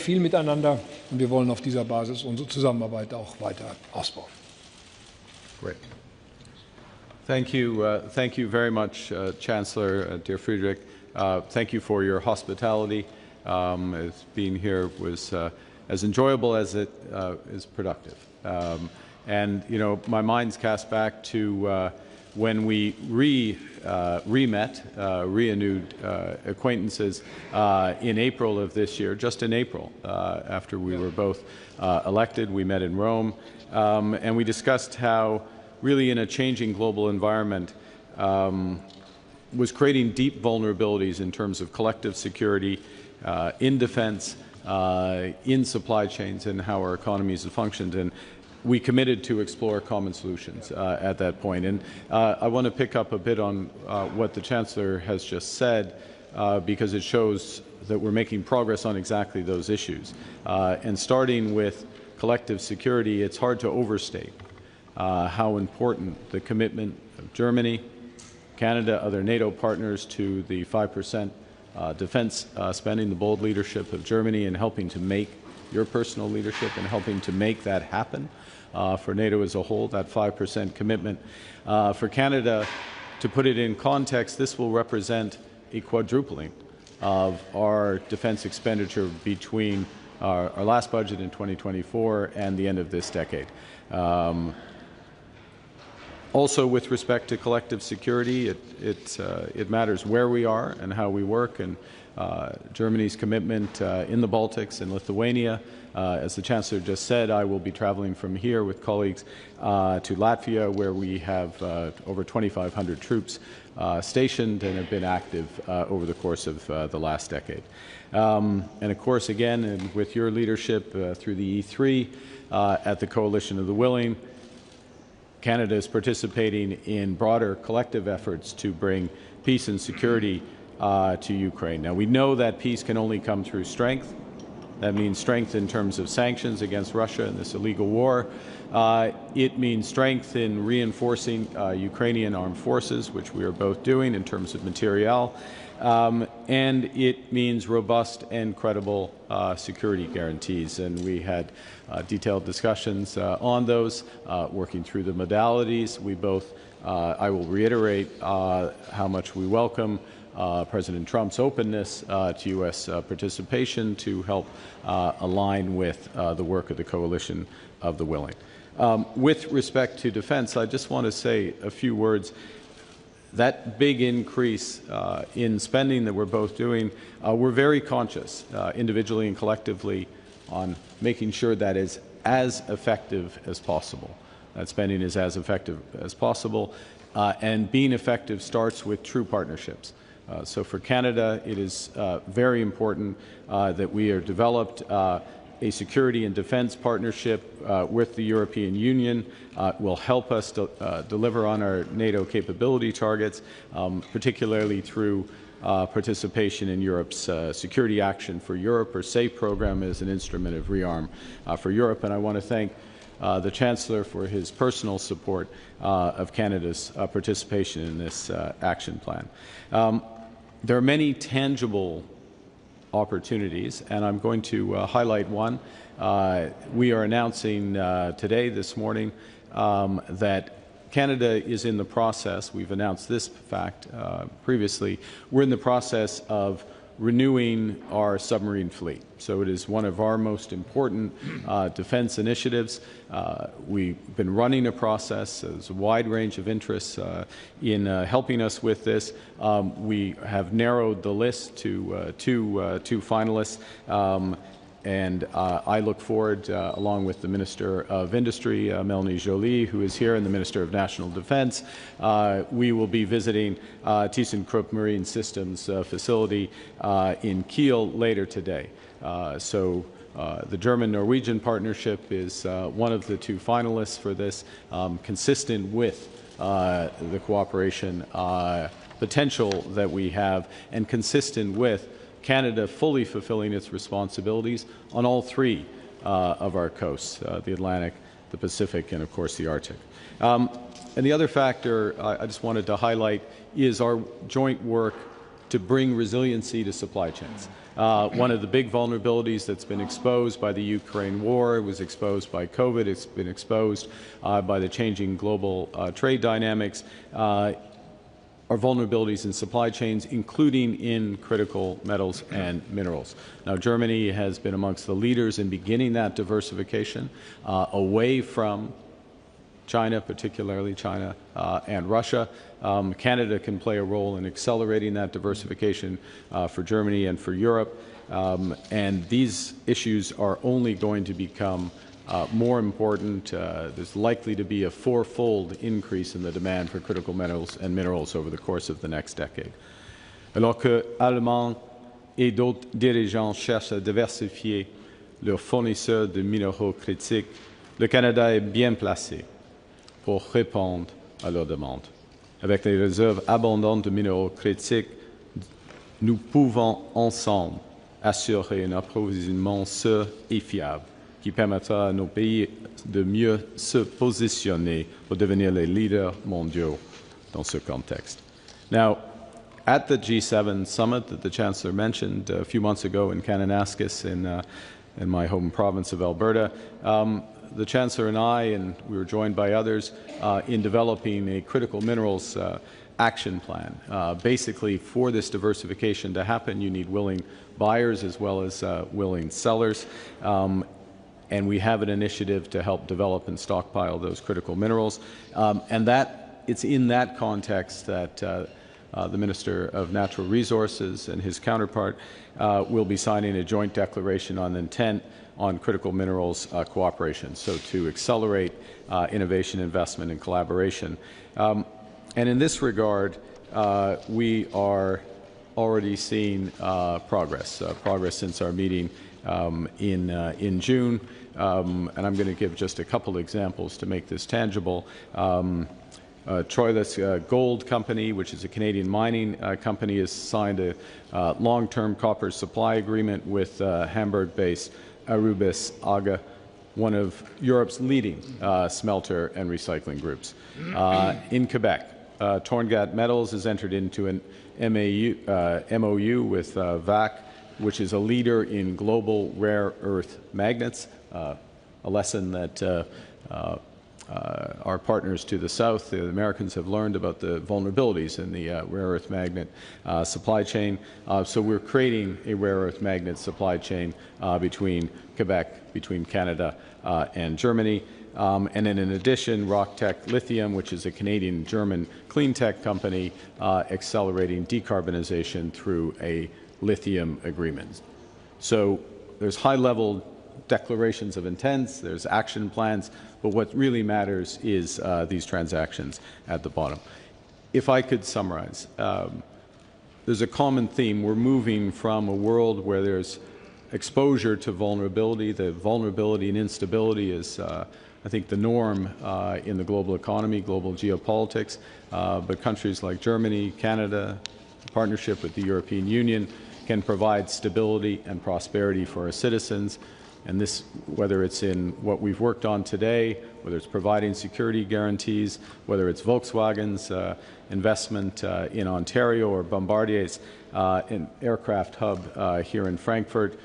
viel miteinander und wir wollen auf dieser Basis unsere Zusammenarbeit auch weiter ausbauen. Great. Thank you very much, Chancellor, dear Friedrich. Thank you for your hospitality. Being here was as enjoyable as it is productive. And, you know, my mind's cast back to when we renewed acquaintances in April of this year, just in April, after we were both elected. We met in Rome, and we discussed how really in a changing global environment was creating deep vulnerabilities in terms of collective security, in defense, in supply chains, and how our economies have functioned. And we committed to explore common solutions at that point. And I want to pick up a bit on what the Chancellor has just said, because it shows that we're making progress on exactly those issues. And starting with collective security, it's hard to overstate how important the commitment of Germany, Canada, other NATO partners to the 5% defense spending, the bold leadership of Germany in helping to make your personal leadership and helping to make that happen for NATO as a whole, that 5% commitment. For Canada, to put it in context, this will represent a quadrupling of our defense expenditure between our last budget in 2024 and the end of this decade. Also, with respect to collective security, it matters where we are and how we work, and Germany's commitment in the Baltics and Lithuania. As the Chancellor just said, I will be traveling from here with colleagues to Latvia, where we have over 2,500 troops stationed and have been active over the course of the last decade. And of course, again, and with your leadership through the E3 at the Coalition of the Willing, Canada is participating in broader collective efforts to bring peace and security to Ukraine. Now, we know that peace can only come through strength. That means strength in terms of sanctions against Russia and this illegal war. It means strength in reinforcing Ukrainian armed forces, which we are both doing in terms of materiel. And it means robust and credible security guarantees. And we had detailed discussions on those, working through the modalities. We both, I will reiterate how much we welcome President Trump's openness to U.S. participation to help align with the work of the Coalition of the Willing. With respect to defense, I just want to say a few words. That big increase in spending that we're both doing, we're very conscious, individually and collectively, on making sure that is as effective as possible. That spending is as effective as possible, and being effective starts with true partnerships. So for Canada, it is very important that we are developed a security and defense partnership with the European Union. Will help us to, deliver on our NATO capability targets, particularly through participation in Europe's Security Action for Europe, or SAFE program, as an instrument of rearm for Europe. And I want to thank the Chancellor for his personal support of Canada's participation in this action plan. There are many tangible opportunities, and I'm going to highlight one. We are announcing today, this morning, that Canada is in the process, we've announced this fact previously, we're in the process of renewing our submarine fleet. So it is one of our most important defense initiatives. We've been running a process. There's a wide range of interests in helping us with this. We have narrowed the list to two finalists. And I look forward, along with the Minister of Industry, Melanie Joly, who is here, and the Minister of National Defence. We will be visiting ThyssenKrupp Marine Systems facility in Kiel later today. So the German-Norwegian partnership is one of the two finalists for this, consistent with the cooperation potential that we have, and consistent with Canada fully fulfilling its responsibilities on all three of our coasts, the Atlantic, the Pacific, and of course the Arctic. And the other factor I just wanted to highlight is our joint work to bring resiliency to supply chains. One of the big vulnerabilities that's been exposed by the Ukraine war, it was exposed by COVID, it's been exposed by the changing global trade dynamics, are vulnerabilities in supply chains, including in critical metals and minerals. Now, Germany has been amongst the leaders in beginning that diversification away from China, particularly China and Russia. Canada can play a role in accelerating that diversification for Germany and for Europe. And these issues are only going to become more important. There's likely to be a fourfold increase in the demand for critical metals and minerals over the course of the next decade. Alors que Allemands et d'autres dirigeants cherchent à diversifier leurs fournisseurs de minéraux critiques, le Canada est bien placé pour répondre à leurs demandes. Avec les réserves abondantes de minéraux critiques, nous pouvons ensemble assurer un approvisionnement sûr et fiable qui permettra à nos pays de mieux se positionner pour devenir les leaders mondiaux dans ce contexte. Now, at the G7 summit that the Chancellor mentioned a few months ago in Kananaskis in my home province of Alberta, the Chancellor and we were joined by others in developing a critical minerals action plan. Basically, for this diversification to happen, you need willing buyers as well as willing sellers. And we have an initiative to help develop and stockpile those critical minerals. And it's in that context that the Minister of Natural Resources and his counterpart will be signing a joint declaration on intent on critical minerals cooperation, so to accelerate innovation, investment, and collaboration. And in this regard, we are already seeing progress since our meeting in June. And I'm going to give just a couple examples to make this tangible. Troilus Gold Company, which is a Canadian mining company, has signed a long-term copper supply agreement with Hamburg-based Arubis AGA, one of Europe's leading smelter and recycling groups. In Quebec, Torngat Metals has entered into an MOU with VAC, which is a leader in global rare earth magnets, a lesson that our partners to the south, the Americans, have learned about the vulnerabilities in the rare earth magnet supply chain. So we're creating a rare earth magnet supply chain between Quebec, between Canada and Germany. And then in addition, Rocktech Lithium, which is a Canadian-German clean tech company, accelerating decarbonization through a lithium agreement. So there's high-level declarations of intents, there's action plans, but what really matters is these transactions at the bottom. If I could summarize, there's a common theme. We're moving from a world where there's exposure to vulnerability. The vulnerability and instability is, I think, the norm in the global economy, global geopolitics, but countries like Germany, Canada, in partnership with the European Union, can provide stability and prosperity for our citizens. And this, whether it's in what we've worked on today, whether it's providing security guarantees, whether it's Volkswagen's investment in Ontario or Bombardier's an aircraft hub here in Frankfurt,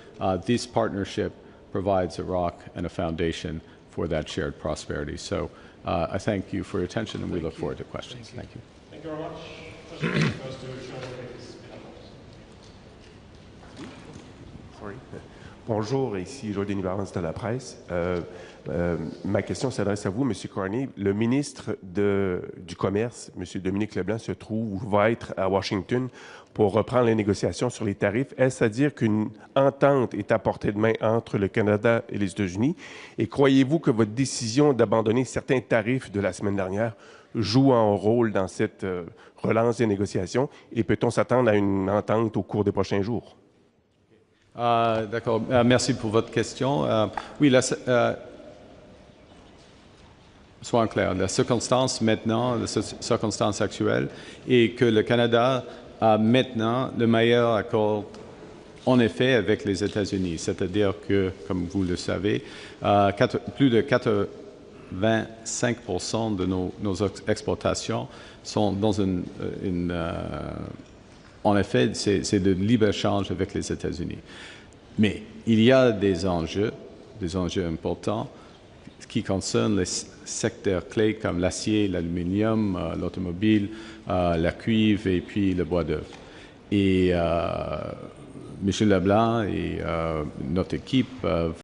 this partnership provides a rock and a foundation for that shared prosperity. So I thank you for your attention, and we look forward to questions. Thank you. Thank you very much. Sorry. Bonjour, ici Joël Denis de la presse. Ma question s'adresse à vous, M. Carney. Le ministre du Commerce, M. Dominique Leblanc, se trouve ou va être à Washington pour reprendre les négociations sur les tarifs. Est-ce à dire qu'une entente est à portée de main entre le Canada et les États-Unis? Et croyez-vous que votre décision d'abandonner certains tarifs de la semaine dernière joue un rôle dans cette relance des négociations? Et peut-on s'attendre à une entente au cours des prochains jours? D'accord. Merci pour votre question. Oui, soyons clairs, la circonstance maintenant, la circonstance actuelle, est que le Canada a maintenant le meilleur accord, en effet, avec les États-Unis. C'est-à-dire que, comme vous le savez, plus de 85% de nos exportations sont dans une en effet, c'est de libre-échange avec les États-Unis. Mais il y a des enjeux importants qui concernent les secteurs clés comme l'acier, l'aluminium, l'automobile, la cuivre et puis le bois d'œuvre. Et M. Leblanc et notre équipe